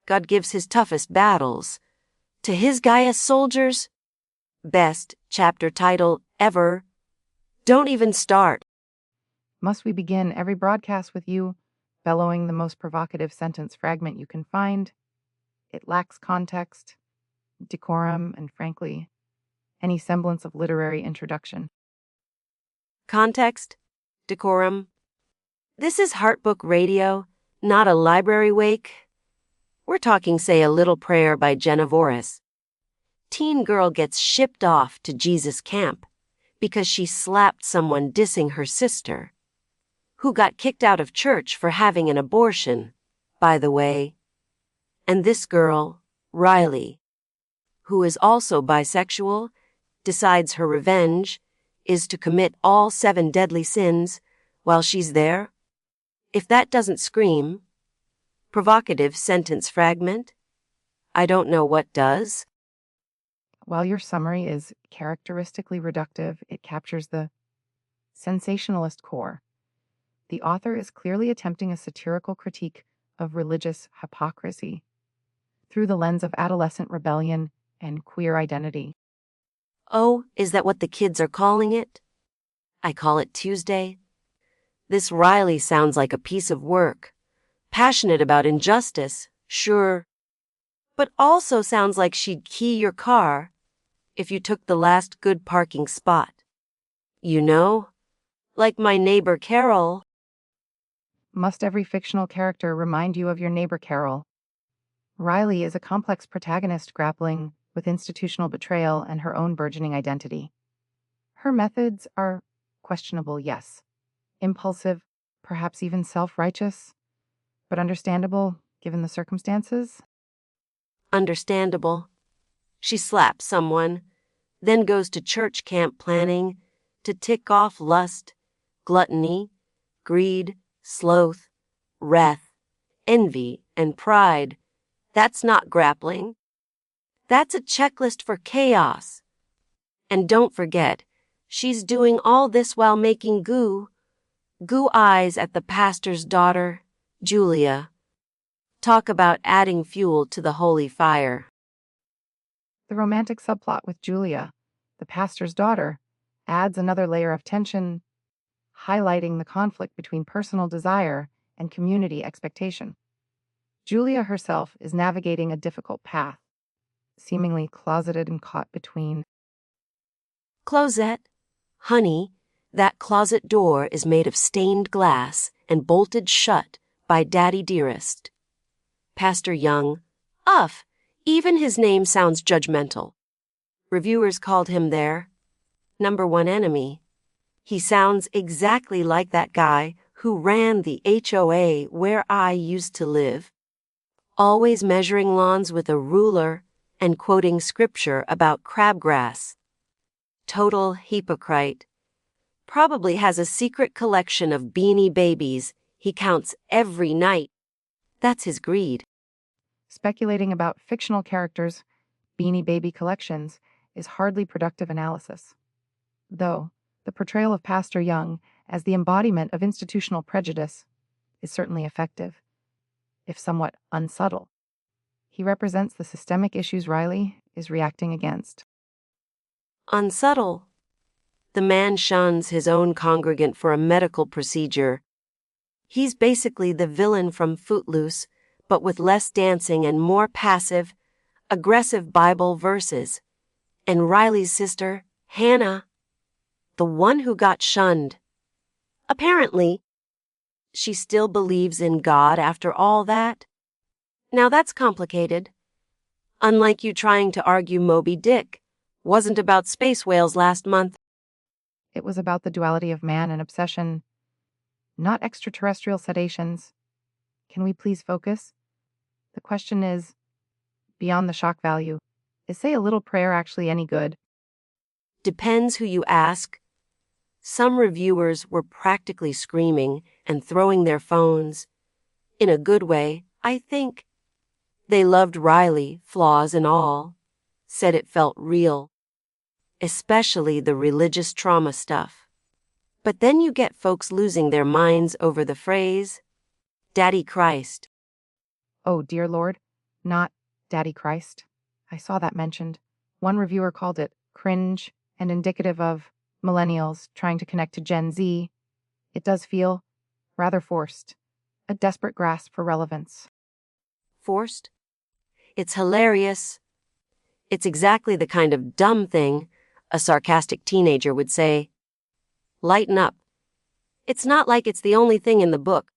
God gives his toughest battles to his Gaius soldiers. Best chapter title ever. Don't even start. Must we begin every broadcast with you bellowing the most provocative sentence fragment you can find? It lacks context, decorum, and frankly, any semblance of literary introduction. Context? Decorum? This is Heartbook Radio, not a library wake. We're talking, say, A Little Prayer by Jenna Voris. Teen girl gets shipped off to Jesus camp because she slapped someone dissing her sister, who got kicked out of church for having an abortion, by the way. And this girl, Riley, who is also bisexual, decides her revenge is to commit all 7 deadly sins while she's there. If that doesn't scream provocative sentence fragment, I don't know what does. While your summary is characteristically reductive, it captures the sensationalist core. The author is clearly attempting a satirical critique of religious hypocrisy through the lens of adolescent rebellion and queer identity. Oh, is that what the kids are calling it? I call it Tuesday. This Riley sounds like a piece of work. Passionate about injustice, sure. But also sounds like she'd key your car if you took the last good parking spot. You know? Like my neighbor Carol. Must every fictional character remind you of your neighbor Carol? Riley is a complex protagonist grappling with institutional betrayal and her own burgeoning identity. Her methods are questionable, yes. Impulsive, perhaps even self-righteous, but understandable given the circumstances. Understandable. She slaps someone, then goes to church camp planning to tick off lust, gluttony, greed, sloth, wrath, envy, and pride. That's not grappling. That's a checklist for chaos. And don't forget, she's doing all this while making goo eyes at the pastor's daughter, Julia. Talk about adding fuel to the holy fire. The romantic subplot with Julia, the pastor's daughter, adds another layer of tension, highlighting the conflict between personal desire and community expectation. Julia herself is navigating a difficult path, seemingly closeted and caught between. Closette, honey, that closet door is made of stained glass and bolted shut by Daddy Dearest. Pastor Young, even his name sounds judgmental. Reviewers called him their #1 enemy. He sounds exactly like that guy who ran the HOA where I used to live, always measuring lawns with a ruler and quoting scripture about crabgrass. Total hypocrite. Probably has a secret collection of Beanie Babies he counts every night. That's his greed. Speculating about fictional characters' Beanie Baby collections is hardly productive analysis. Though, the portrayal of Pastor Young as the embodiment of institutional prejudice is certainly effective, if somewhat unsubtle. He represents the systemic issues Riley is reacting against. Unsubtle. The man shuns his own congregant for a medical procedure. He's basically the villain from Footloose, but with less dancing and more passive, aggressive Bible verses. And Riley's sister, Hannah, the one who got shunned. Apparently, she still believes in God after all that. Now that's complicated. Unlike you trying to argue Moby Dick wasn't about space whales last month. It was about the duality of man and obsession, not extraterrestrial sedations. Can we please focus? The question is, beyond the shock value, is Say a Little Prayer actually any good? Depends who you ask. Some reviewers were practically screaming and throwing their phones. In a good way, I think. They loved Riley, flaws and all. Said it felt real. Especially the religious trauma stuff. But then you get folks losing their minds over the phrase, Daddy Christ. Oh, dear Lord, not Daddy Christ. I saw that mentioned. One reviewer called it cringe and indicative of millennials trying to connect to Gen Z. It does feel rather forced, a desperate grasp for relevance. Forced? It's hilarious. It's exactly the kind of dumb thing a sarcastic teenager would say. Lighten up. It's not like it's the only thing in the book,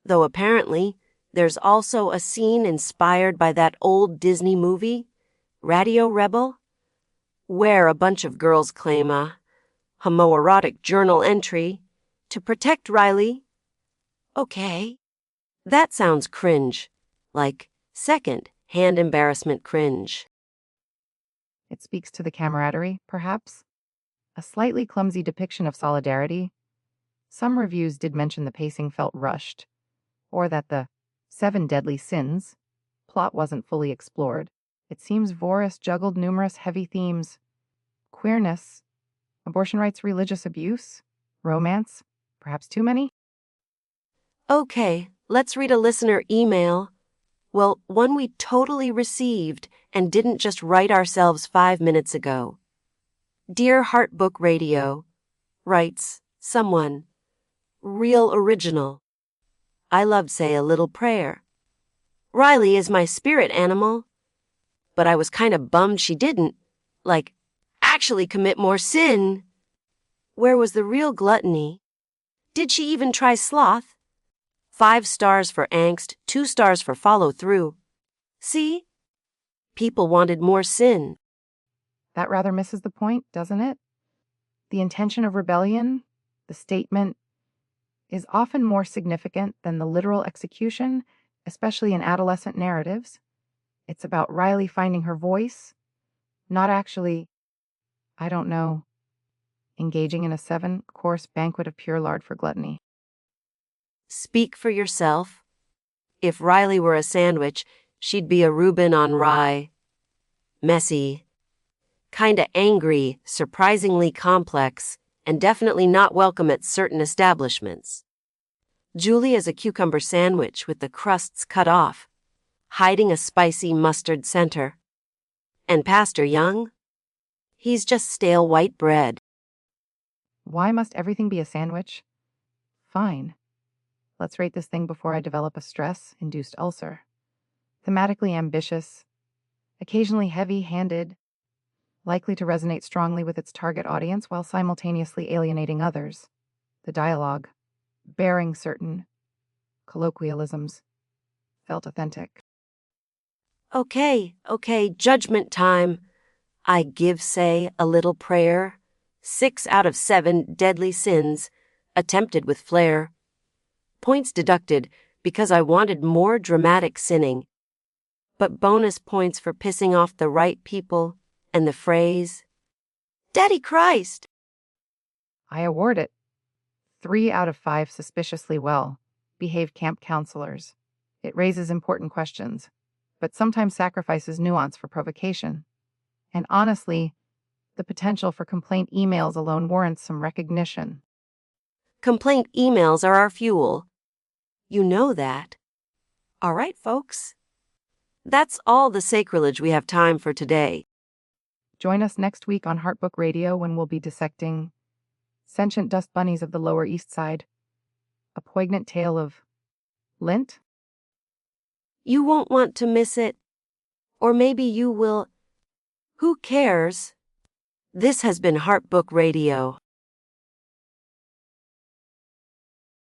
though apparently there's also a scene inspired by that old Disney movie, Radio Rebel, where a bunch of girls claim a homoerotic journal entry to protect Riley. Okay. That sounds cringe, like second-hand embarrassment cringe. It speaks to the camaraderie, perhaps? A slightly clumsy depiction of solidarity. Some reviews did mention the pacing felt rushed, or that the 7 deadly sins plot wasn't fully explored. It seems Voris juggled numerous heavy themes: queerness, abortion rights, religious abuse, romance, perhaps too many? Okay, let's read a listener email. Well, one we totally received and didn't just write ourselves 5 minutes ago. Dear Heartbook Radio, writes someone, real original. I love Say a Little Prayer. Riley is my spirit animal, but I was kind of bummed she didn't, actually commit more sin. Where was the real gluttony? Did she even try sloth? 5 stars for angst, 2 stars for follow through. See? People wanted more sin. That rather misses the point, doesn't it? The intention of rebellion, the statement, is often more significant than the literal execution, especially in adolescent narratives. It's about Riley finding her voice, not actually, I don't know, engaging in a 7-course banquet of pure lard for gluttony. Speak for yourself. If Riley were a sandwich, she'd be a Reuben on rye. Messy. Kinda angry, surprisingly complex, and definitely not welcome at certain establishments. Julie is a cucumber sandwich with the crusts cut off, hiding a spicy mustard center. And Pastor Young? He's just stale white bread. Why must everything be a sandwich? Fine. Let's rate this thing before I develop a stress-induced ulcer. Thematically ambitious, occasionally heavy-handed, likely to resonate strongly with its target audience while simultaneously alienating others. The dialogue, bearing certain colloquialisms, felt authentic. Okay, judgment time. I give Say a Little Prayer. 6 out of 7 deadly sins, attempted with flair. Points deducted because I wanted more dramatic sinning. But bonus points for pissing off the right people and the phrase, Daddy Christ. I award it 3 out of 5 suspiciously well behaved camp counselors. It raises important questions, but sometimes sacrifices nuance for provocation. And honestly, the potential for complaint emails alone warrants some recognition. Complaint emails are our fuel. You know that. All right, folks. That's all the sacrilege we have time for today. Join us next week on Heartbook Radio when we'll be dissecting Sentient Dust Bunnies of the Lower East Side, a poignant tale of lint. You won't want to miss it. Or maybe you will. Who cares? This has been Heartbook Radio.